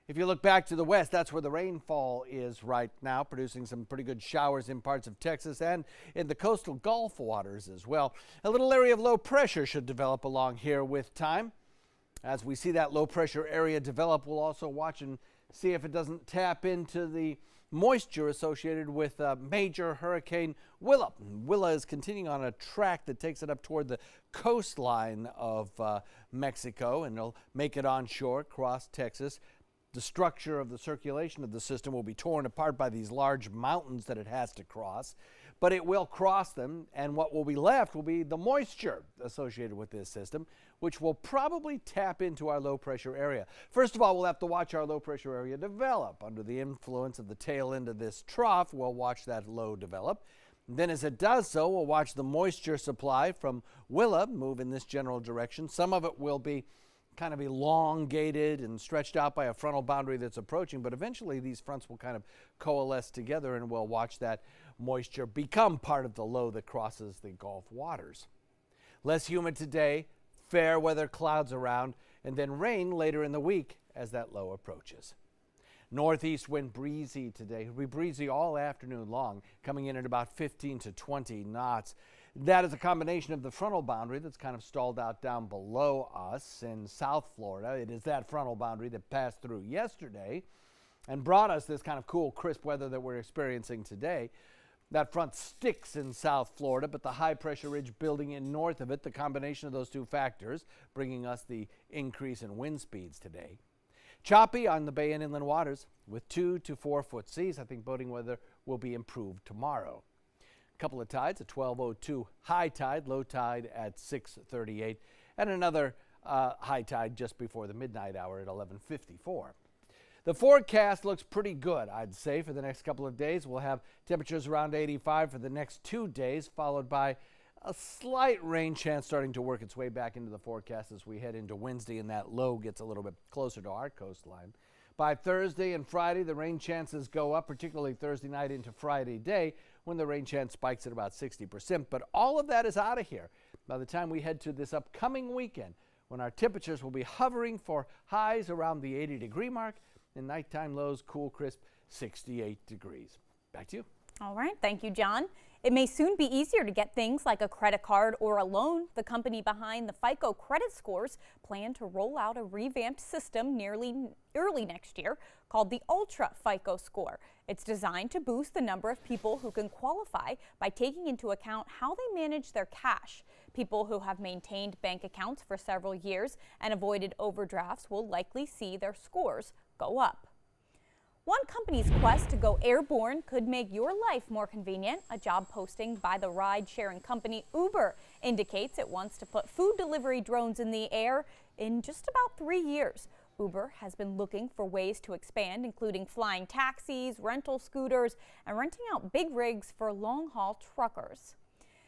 If you look back to the west, that's where the rainfall is right now, producing some pretty good showers in parts of Texas and in the coastal Gulf waters as well. A little area of low pressure should develop along here with time. As we see that low pressure area develop, we'll also watch and see if it doesn't tap into the moisture associated with major Hurricane Willa. Willa is continuing on a track that takes it up toward the coastline of Mexico, and it'll make it onshore, cross Texas. The structure of the circulation of the system will be torn apart by these large mountains that it has to cross, but it will cross them, and what will be left will be the moisture associated with this system, which will probably tap into our low pressure area. First of all, we'll have to watch our low pressure area develop. Under the influence of the tail end of this trough, we'll watch that low develop. Then as it does so, we'll watch the moisture supply from Willa move in this general direction. Some of it will be kind of elongated and stretched out by a frontal boundary that's approaching, but eventually these fronts will kind of coalesce together, and we'll watch that moisture become part of the low that crosses the Gulf waters. Less humid today, fair weather clouds around, and then rain later in the week as that low approaches. Northeast wind breezy today. It'll be breezy all afternoon long, coming in at about 15 to 20 knots. That is a combination of the frontal boundary that's kind of stalled out down below us in South Florida. It is that frontal boundary that passed through yesterday and brought us this kind of cool, crisp weather that we're experiencing today. That front sticks in South Florida, but the high pressure ridge building in north of it, the combination of those two factors, bringing us the increase in wind speeds today. Choppy on the bay and inland waters with 2 to 4 foot seas. I think boating weather will be improved tomorrow. Couple of tides at 12:02 high tide, low tide at 6:38, and another high tide just before the midnight hour at 11:54. The forecast looks pretty good, I'd say, for the next couple of days. We'll have temperatures around 85 for the next 2 days, followed by a slight rain chance starting to work its way back into the forecast as we head into Wednesday, and that low gets a little bit closer to our coastline. By Thursday and Friday, the rain chances go up, particularly Thursday night into Friday day, when the rain chance spikes at about 60%. But all of that is out of here by the time we head to this upcoming weekend, when our temperatures will be hovering for highs around the 80-degree mark and nighttime lows cool, crisp 68 degrees. Back to you. All right. Thank you, John. It may soon be easier to get things like a credit card or a loan. The company behind the FICO credit scores plan to roll out a revamped system early next year called the Ultra FICO score. It's designed to boost the number of people who can qualify by taking into account how they manage their cash. People who have maintained bank accounts for several years and avoided overdrafts will likely see their scores go up. One company's quest to go airborne could make your life more convenient. A job posting by the ride-sharing company Uber indicates it wants to put food delivery drones in the air in just about 3 years. Uber has been looking for ways to expand, including flying taxis, rental scooters, and renting out big rigs for long-haul truckers.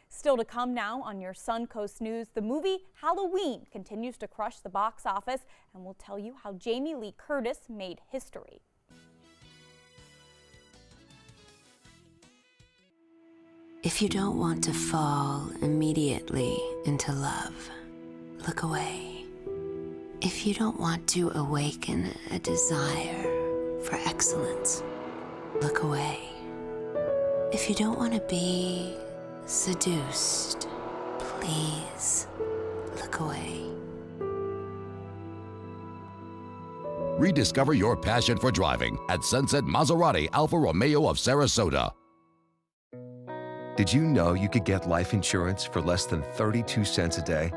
Still to come now on your Suncoast News, the movie Halloween continues to crush the box office, and we'll tell you how Jamie Lee Curtis made history. If you don't want to fall immediately into love, look away. If you don't want to awaken a desire for excellence, look away. If you don't want to be seduced, please look away. Rediscover your passion for driving at Sunset Maserati Alfa Romeo of Sarasota. Did you know you could get life insurance for less than 32 cents a day?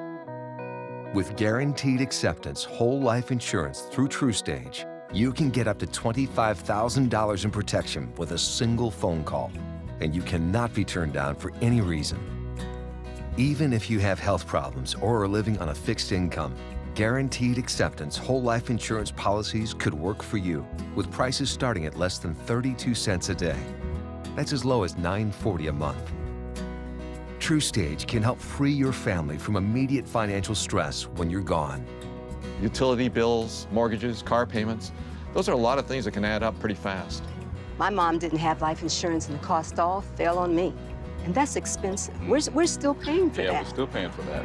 With guaranteed acceptance whole life insurance through TruStage, you can get up to $25,000 in protection with a single phone call, and you cannot be turned down for any reason. Even if you have health problems or are living on a fixed income, guaranteed acceptance whole life insurance policies could work for you, with prices starting at less than 32 cents a day. That's as low as $9.40 a month. TruStage can help free your family from immediate financial stress when you're gone. Utility bills, mortgages, car payments, those are a lot of things that can add up pretty fast. My mom didn't have life insurance and the cost all fell on me. And that's expensive. We're still paying for that. Yeah, we're still paying for that.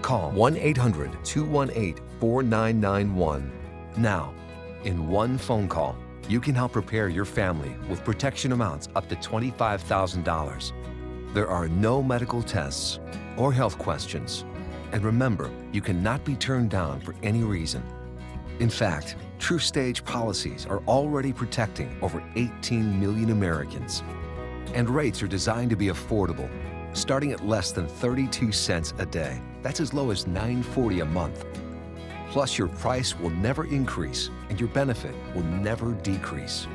Call 1-800-218-4991. Now, in one phone call, you can help prepare your family with protection amounts up to $25,000. There are no medical tests or health questions, And remember, you cannot be turned down for any reason. In fact, TruStage policies are already protecting over 18 million Americans. And rates are designed to be affordable, starting at less than 32 cents a day. That's as low as $9.40 a month. Plus, your price will never increase and your benefit will never decrease.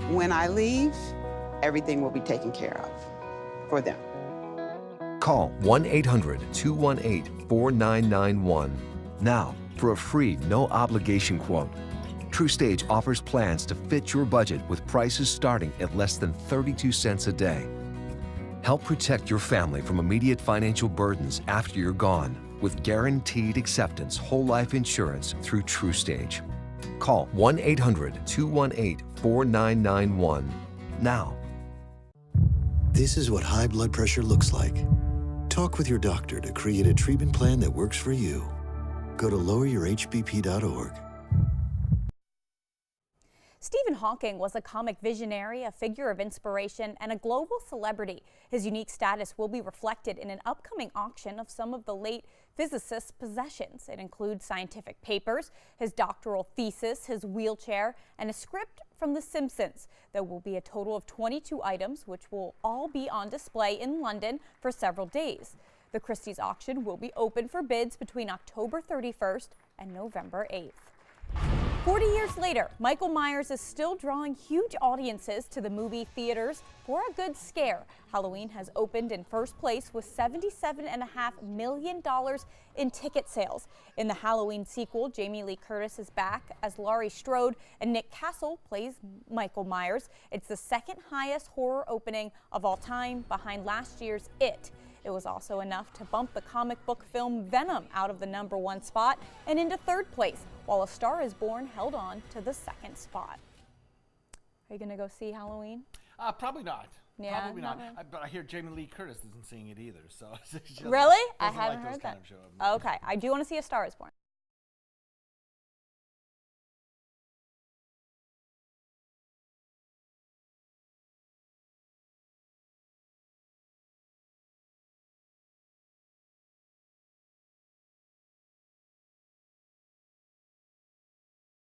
When I leave, everything will be taken care of for them. Call 1-800-218-4991 now for a free, no-obligation quote. TruStage offers plans to fit your budget with prices starting at less than 32 cents a day. Help protect your family from immediate financial burdens after you're gone with guaranteed acceptance whole life insurance through TruStage. Call 1-800-218-4991 now. This is what high blood pressure looks like. Talk with your doctor to create a treatment plan that works for you. Go to loweryourhbp.org. Stephen Hawking was a comic visionary, a figure of inspiration, and a global celebrity. His unique status will be reflected in an upcoming auction of some of the late physicist's possessions. It includes scientific papers, his doctoral thesis, his wheelchair, and a script from The Simpsons. There will be a total of 22 items, which will all be on display in London for several days. The Christie's auction will be open for bids between October 31st and November 8th. 40 years later, Michael Myers is still drawing huge audiences to the movie theaters for a good scare. Halloween has opened in first place with $77.5 million in ticket sales. In the Halloween sequel, Jamie Lee Curtis is back as Laurie Strode and Nick Castle plays Michael Myers. It's the second highest horror opening of all time, behind last year's It. It was also enough to bump the comic book film Venom out of the #1 spot and into third place, while A Star is Born held on to the second spot. Are you going to go see Halloween? Probably not. Yeah, Probably not. really? But I hear Jamie Lee Curtis isn't seeing it either. So Really? I doesn't haven't like those heard kind that. of shows. Okay, I do want to see A Star is Born.